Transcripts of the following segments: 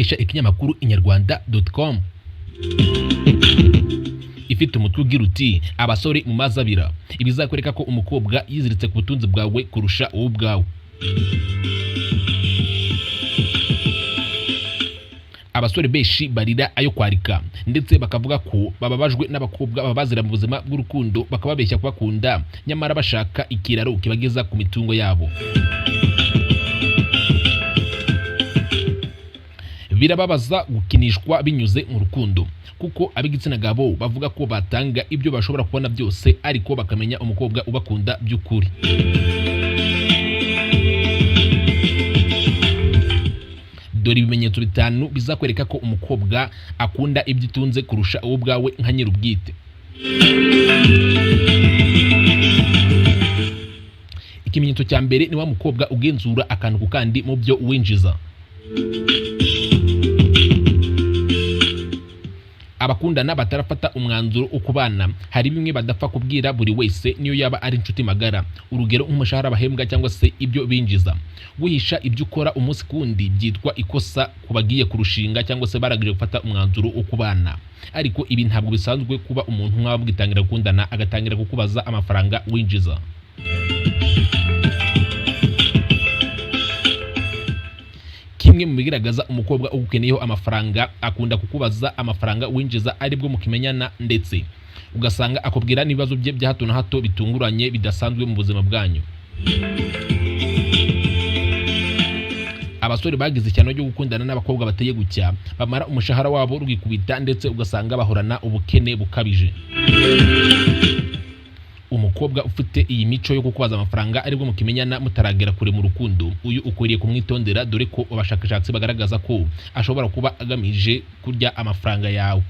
dukesha ikinyamakuru inyarwanda.com ifite umutwe ugira uti abasore mu mazabira ibizakwereka ko umukobwa yiziritse ku butunzi bwawe kurusha uwo bwawe. Abasore benshi barira ayo kwarika ndetse bakavuga ko bababajwe n'abakobwa babazira mu buzima bw'urukundo bakababeshya kubakunda nyamara bashaka ikiraro kibageza ku mitungo yabo. Birababaza gukinishwa binyuze mu rukundo kuko ab'igitsina gabo bavuga ko batanga ibyo bashobora kubona byose ariko bakamenya umukobwa ubakunda by'ukuri. Dore ibimenyetso bitanu bizakwereka ko umukobwa akunda ibyo utunze kurusha uwo bwawe nka nyir'ubwite. Ikimenyetso cya mbere ni wa mukobwa ugenzura akantu ku kandi mu byo winjiza. Abakundana batarafata umwanzuro ukubana hari bimwe badapfa kubwira buri wese niyo yaba ari inshuti magara. Urugero nk'umushahara bahembwa cyangwa se ibyo binjiza. Guhisha ibyo ukora umunsi kundi byitwa ikosa kubagiye kurushinga cyangwa se baragije gufata umwanzuro ukubana. Ariko ibi ntabwo bisanzwe kuba umuntu nk'ababwitangira gukundana agatangira kukubaza amafaranga winjiza. Kimwe mu bigaragaza umukobwa ugukeneyeho amafaranga akunda kukubaza amafaranga winjiza aribwo mukimenyana ndetse ugasanga akubwira n'ibibazo bye bya hato na hato bitunguranye bidasanzwe mu buzima bwanyu. Abasore bagize cyane cyo gukundana n'abakobwa bateye gucya bamara umushahara wabo rwikubita ndetse ugasanga bahorana ubukene bukabije. Umukobwa ufite iyi mico yo kukubaza amafaranga aribwo mukimenyana mutaragera kure mu rukundo uyu ukwiriye kumwitondera dore ko abashakashatsi bagaragaza ko ashobora kuba agamije kurya amafaranga yawe.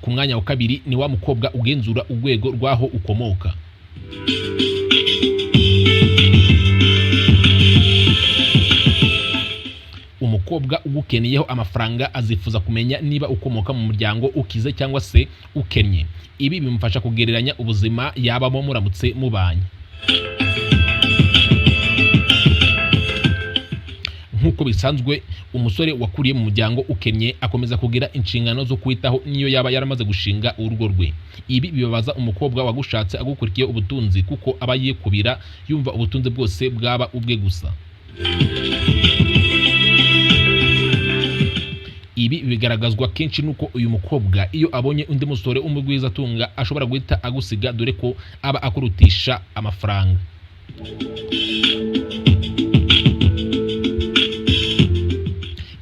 Ku mwanya wa kabiri ni wa mukobwa ugenzura urwego rwaho ukomoka. Umukobwa ugukeneyeho amafaranga azifuza kumenya niba ukomoka mu muryango ukize cyangwa se ukennye. Ibi bimufasha kugereranya ubuzima yabamo muramutse mubanye. Nkuko bisanzwe umusore wakuriye mu muryango ukennye akomeza kugira inshingano zo kwitaho niyo yaba yaramaze gushinga urugo rwe. Ibi bibabaza umukobwa wagushatse agukurikiye ubutunzi kuko aba yikubira yumva ubutunzi bwose bwaba ubwe gusa. Ibi bigaragazwa kenshi nuko uyu mukobwa iyo abonye undi musore umugwiza atunga ashobora guhita agusiga dore ko aba akurutisha amafaranga.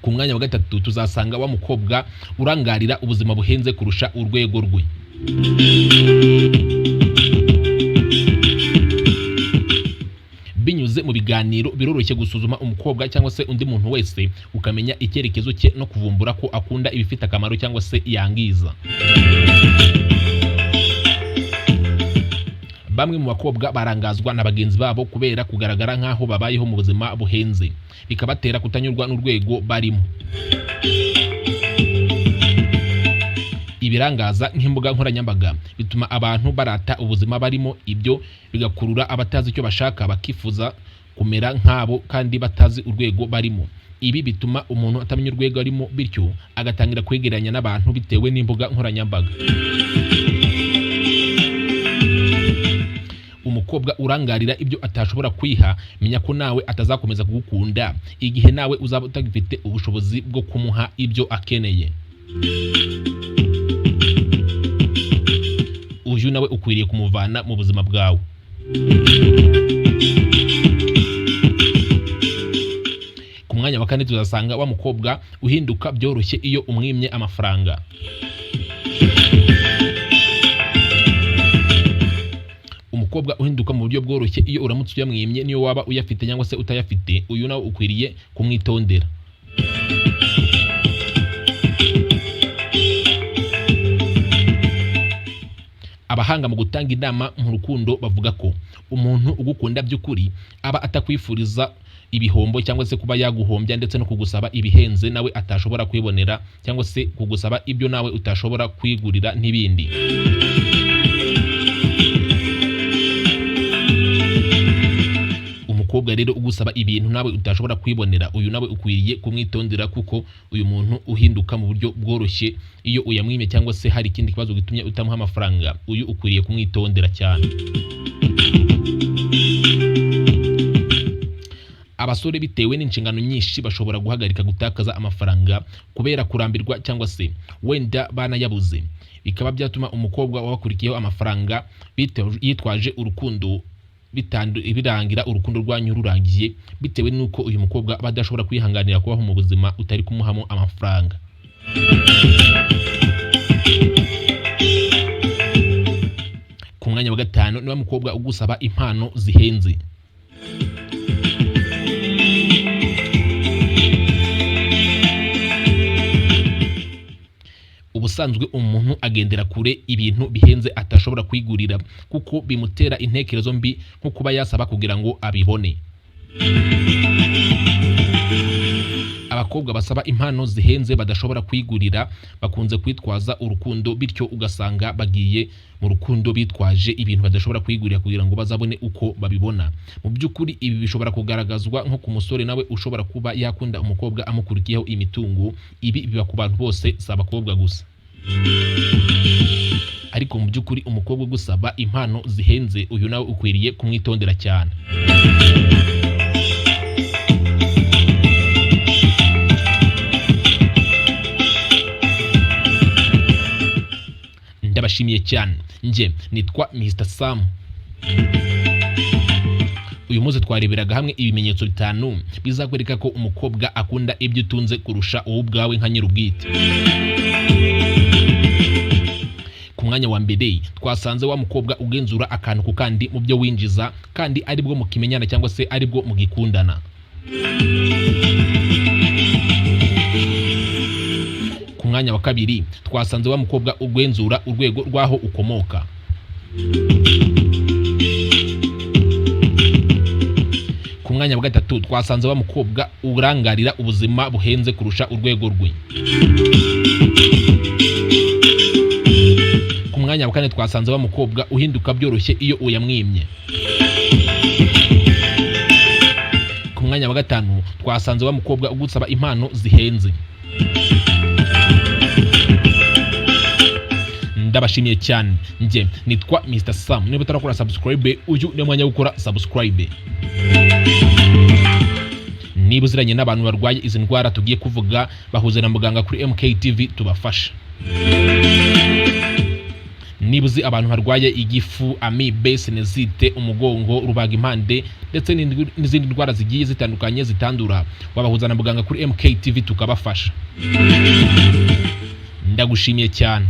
Ku mwanya wa gatatu tuzasanga wa mukobwa urangarira ubuzima buhenze kurusha urwego rwe. Binyuze mu biganiro biroroshye gusuzuma umukobwa cyangwa se undi muntu wese ukamenya icyerekezo cye no kuvumbura ko akunda ibifite akamaro cyangwa se yangiza. Bamwe mu bakobwa barangazwa na bagenzi babo kubera kugaragara nkaho babayeho mu buzima buhenze bikabatera kutanyurwa n'urwego barimo. Ibirangaza nk'imbuga nkoranyambaga bituma abantu barata ubuzima barimo, ibyo bigakurura abatazi icyo bashaka bakifuza kumera nkabo kandi batazi urwego barimo. Ibi bituma umuntu atamenya urwego arimo bityo agatangira kwegeranya n'abantu bitewe n'imbuga nkoranyambaga. Umukobwa urangarira ibyo atashobora kwiha menya ko nawe atazakomeza kugukunda igihe nawe uzaba utagifite ubushobozi bwo kumuha ibyo akeneye. Uyu nawe ukwiriye kumuvana mu buzima bwawe. Ku mwanya wa kane tuzasanga wa mukobwa uhinduka byoroshye iyo umwimye amafaranga. Umukobwa uhinduka mu buryo bworoshye iyo uramutse uyamwimye niyo waba uyafite cyangwa se utayafite, uyu nawe ukwiriye kumwitondera. Abahanga mu gutanga inama mu rukundo bavuga ko umuntu ugukunda by'ukuri aba atakwifuriza ibihombo cyangwa se kuba yaguhombya ndetse no kugusaba ibihenze nawe atashobora kwibonera cyangwa se kugusaba ibyo nawe utashobora kwigurira n'ibindi. umukobwa rero ugusaba ibintu nawe utashobora kwibonera, uyu nawe ukwiriye kumwitondera kuko uyu muntu uhinduka mu buryo bworoshye iyo uyamwimye cyangwa se hari ikindi kibazo gitumye utamuha amafaranga, uyu ukwiriye kumwitondera cyane. Abasore bitewe n'inshingano nyinshi bashobora guhagarika gutakaza amafaranga kubera kurambirwa cyangwa se wenda banayabuze, bikaba byatuma umukobwa wabakurikiyeho amafaranga yitwaje urukundo birangira urukundo rwanyu rurangiye bitewe n'uko uyu mukobwa aba adashobora kwihanganira kubaho mu buzima utari kumuhamo amafaranga. Ku mwanya wa gatanu niba mukobwa ugusaba impano zihenze. Ubusanzwe umuntu agendera kure ibintu bihenze atashobora kwigurira kuko bimutera intekerezo mbi nko kuba yasaba kugira ngo abibone. Abakobwa basaba impano zihenze badashobora kwigurira bakunze kwitwaza urukundo, bityo ugasanga bagiye mu rukundo bitwaje ibintu badashobora kwigurira kugira ngo bazabone uko babibona. Mu by'ukuri ibi bishobora kugaragazwa nko ku musore nawe ushobora kuba yakunda umukobwa amukurikiyeho imitungo. Ibi biba ku bantu bose, si abakobwa gusa. Ariko mu by'ukuri umukobwa gusaba impano zihenze, uyu nawe ukwiriye kumwitondera cyane. Ndabashimiye cyane. Nje nitwa Mr Sam. Uyu munsi twareberaga hamwe ibimenyetso 5 bizakwereka ko umukobwa akunda ibyo utunze kurusha wowe ubwawe nka nyirubwite. Ku mwanya wa mbere twasanze wa mukobwa ugenzura akantu ku kandi mu byo winjiza kandi aribwo mukimenyana cyangwa se aribwo mugikundana. Ku mwanya wa kabiri twasanze wa mukobwa ugenzura urwego rwaho ukomoka. Ku mwanya wa gatatu twasanze wa mukobwa urangarira ubuzima buhenze kurusha urwego rwe. Ku mwanya wa kane twasanze wa mukobwa uhinduka byoroshye iyo uyamwimye. Ku mwanya wa gatanu twasanze wa mukobwa ugusaba impano zihenze. Ndabashimiye cyane. Nje nitwa Mr Sam. Niba utarakora subscribe, uyu ni mwanya gukora subscribe. Niba uziranye n'abantu barwaye izi ndwara tugiye kuvuga, bahuze na muganga kuri MKTV tubafasha. Niba uzi abantu barwaye igifu, amibe, sinezite, umugongo, rubaga impande ndetse n'izindi ndwara zigiye zitandukanye zitandura, wabahuza na muganga kuri MKTV tukabafasha. Ndagushimiye cyane.